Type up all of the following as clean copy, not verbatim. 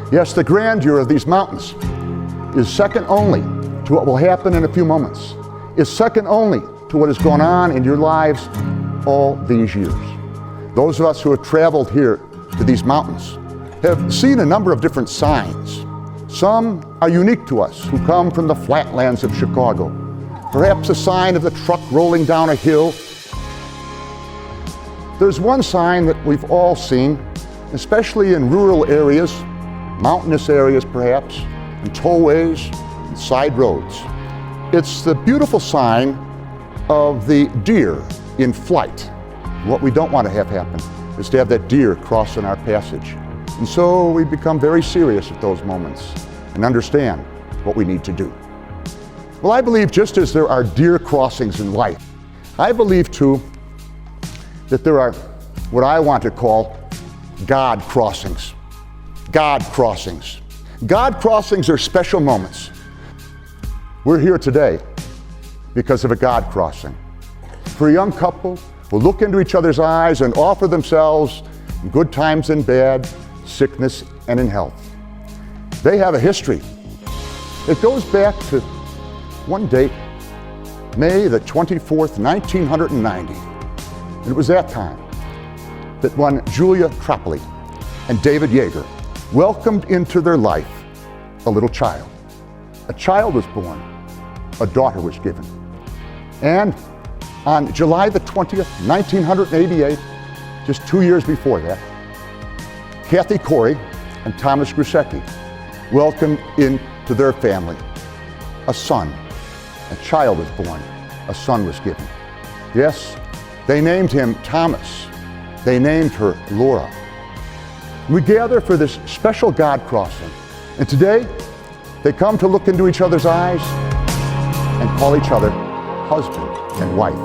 Yes, the grandeur of these mountains is second only to what will happen in a few moments, is second only to what has gone on in your lives all these years. Those of us who have traveled here to these mountains have seen a number of different signs. Some are unique to us who come from the flatlands of Chicago. Perhaps a sign of the truck rolling down a hill. There's one sign that we've all seen, especially in rural areas, mountainous areas perhaps, and tollways, and side roads. It's the beautiful sign of the deer in flight. What we don't want to have happen is to have that deer crossing our passage. And so we become very serious at those moments and understand what we need to do. Well, I believe just as there are deer crossings in life, I believe too that there are what I want to call God crossings. God crossings. God crossings are special moments. We're here today because of a God crossing. For a young couple who look into each other's eyes and offer themselves in good times and bad, sickness and in health. They have a history. It goes back to one date, May the 24th, 1990. And it was that time that one Julia Tropoli and David Yeager welcomed into their life a little child. A child was born, a daughter was given. And on July the 20th, 1988, just 2 years before that, Kathy Corey and Thomas Grusecki welcomed into their family a son. A child was born, a son was given. Yes, they named him Thomas. They named her Laura. We gather for this special God crossing. And today, they come to look into each other's eyes and call each other husband and wife.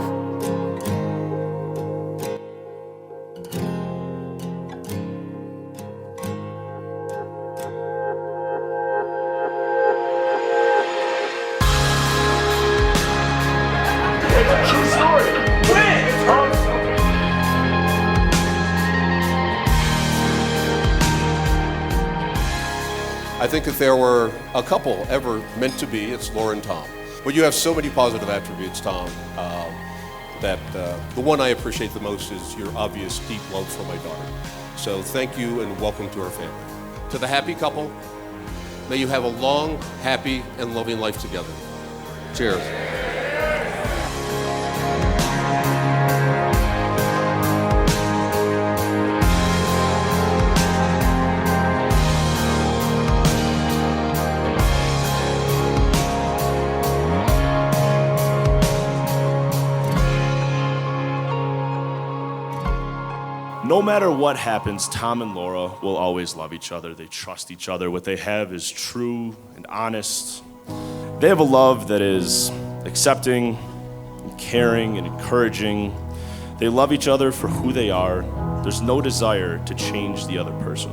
I think if there were a couple ever meant to be, it's Laura and Tom. But you have so many positive attributes, Tom, that the one I appreciate the most is your obvious deep love for my daughter. So thank you and welcome to our family. To the happy couple, may you have a long, happy, and loving life together. Cheers. No matter what happens, Tom and Laura will always love each other. They trust each other. What they have is true and honest. They have a love that is accepting, and caring, and encouraging. They love each other for who they are. There's no desire to change the other person.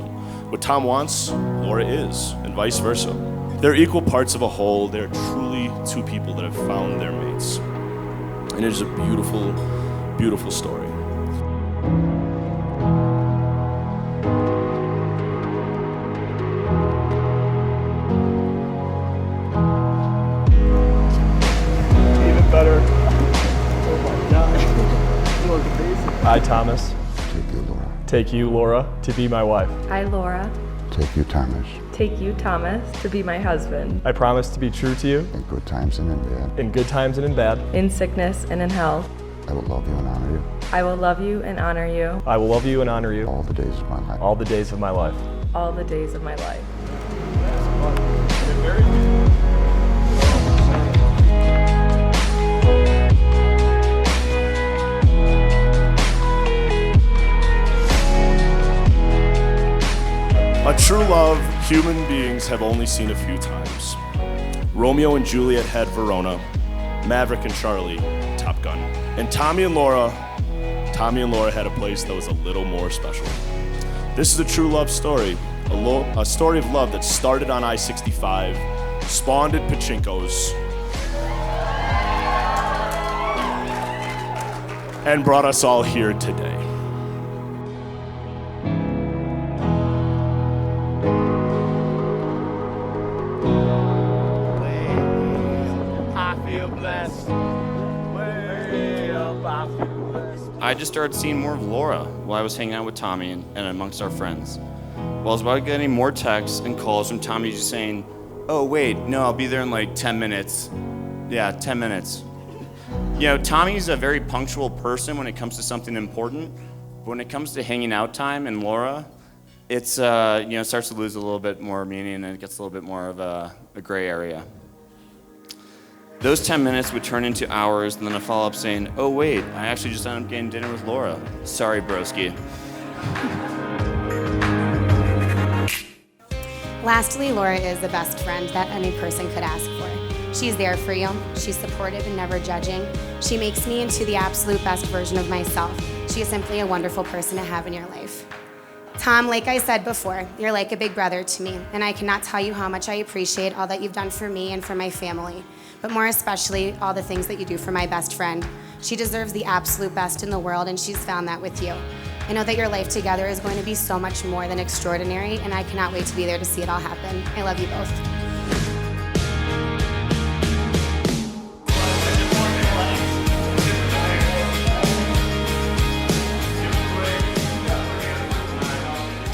What Tom wants, Laura is, and vice versa. They're equal parts of a whole. They're truly two people that have found their mates. And it is a beautiful, beautiful story. I, Thomas, Take you, Laura. take you, Laura, to be my wife. I, Laura, Take you, Thomas. take you, Thomas, to be my husband, I promise to be true to you In good times and in bad, in good times and in bad. in sickness and in health. I will love you and honor you I will love you and honor you I will love you and honor you all the days of my life. all the days of my life. all the days of my life. A true love human beings have only seen a few times. Romeo and Juliet had Verona, Maverick and Charlie, Top Gun. And Tommy and Laura had a place that was a little more special. This is a true love story, a story of love that started on I-65, spawned at Pachinko's, and brought us all here today. I just started seeing more of Laura while I was hanging out with Tommy and amongst our friends. Well, I was about getting more texts and calls from Tommy just saying, oh, wait, no, I'll be there in like 10 minutes. Yeah, 10 minutes. You know, Tommy's a very punctual person when it comes to something important, but when it comes to hanging out time and Laura, it's, it starts to lose a little bit more meaning and it gets a little bit more of a gray area. Those 10 minutes would turn into hours and then a follow-up saying, oh, wait, I actually just ended up getting dinner with Laura. Sorry, broski. Lastly, Laura is the best friend that any person could ask for. She's there for you. She's supportive and never judging. She makes me into the absolute best version of myself. She is simply a wonderful person to have in your life. Tom, like I said before, you're like a big brother to me, and I cannot tell you how much I appreciate all that you've done for me and for my family, but more especially all the things that you do for my best friend. She deserves the absolute best in the world, and she's found that with you. I know that your life together is going to be so much more than extraordinary, and I cannot wait to be there to see it all happen. I love you both.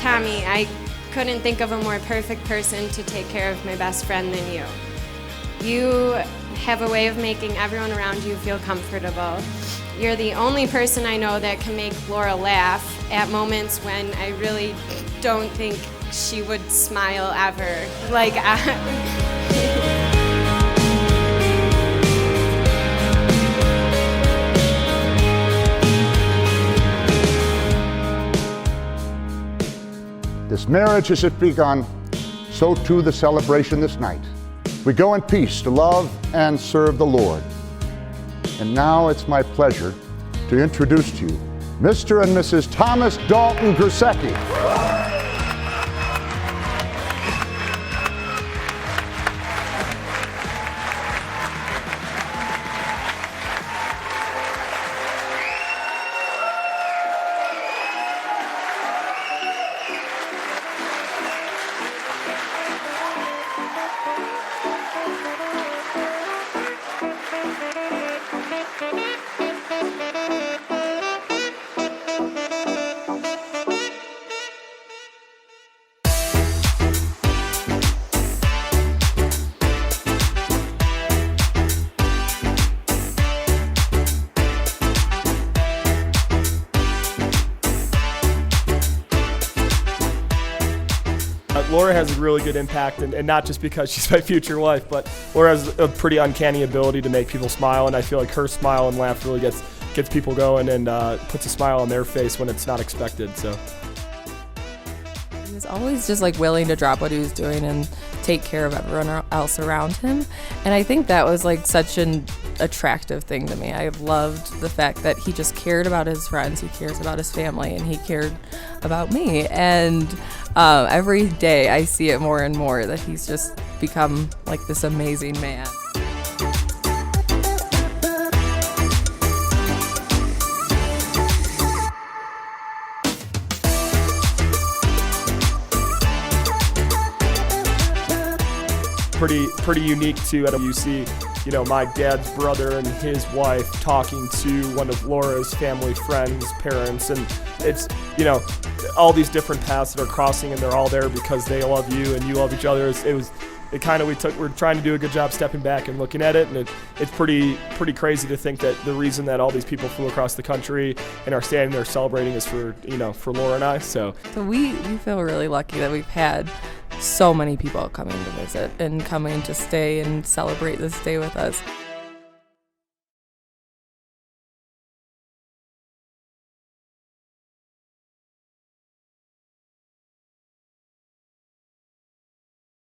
Tommy, I couldn't think of a more perfect person to take care of my best friend than you. You have a way of making everyone around you feel comfortable. You're the only person I know that can make Laura laugh at moments when I really don't think she would smile ever. This marriage as it begun, so too the celebration this night. We go in peace to love and serve the Lord. And now it's my pleasure to introduce to you Mr. and Mrs. Thomas Dalton Grusecki. Laura has a really good impact, and not just because she's my future wife, but Laura has a pretty uncanny ability to make people smile, and I feel like her smile and laugh really gets people going and puts a smile on their face when it's not expected. So he was always just like willing to drop what he was doing and take care of everyone else around him, and I think that was like such an attractive thing to me. I loved the fact that he just cared about his friends, he cares about his family, and he cared about me. And every day I see it more and more that he's just become like this amazing man. Pretty unique too. You see, my dad's brother and his wife talking to one of Laura's family friends, parents, and it's, all these different paths that are crossing, and they're all there because they love you and you love each other. We're trying to do a good job stepping back and looking at it, and it's pretty crazy to think that the reason that all these people flew across the country and are standing there celebrating is for Laura and I. So we feel really lucky that we've had so many people coming to visit and coming to stay and celebrate this day with us.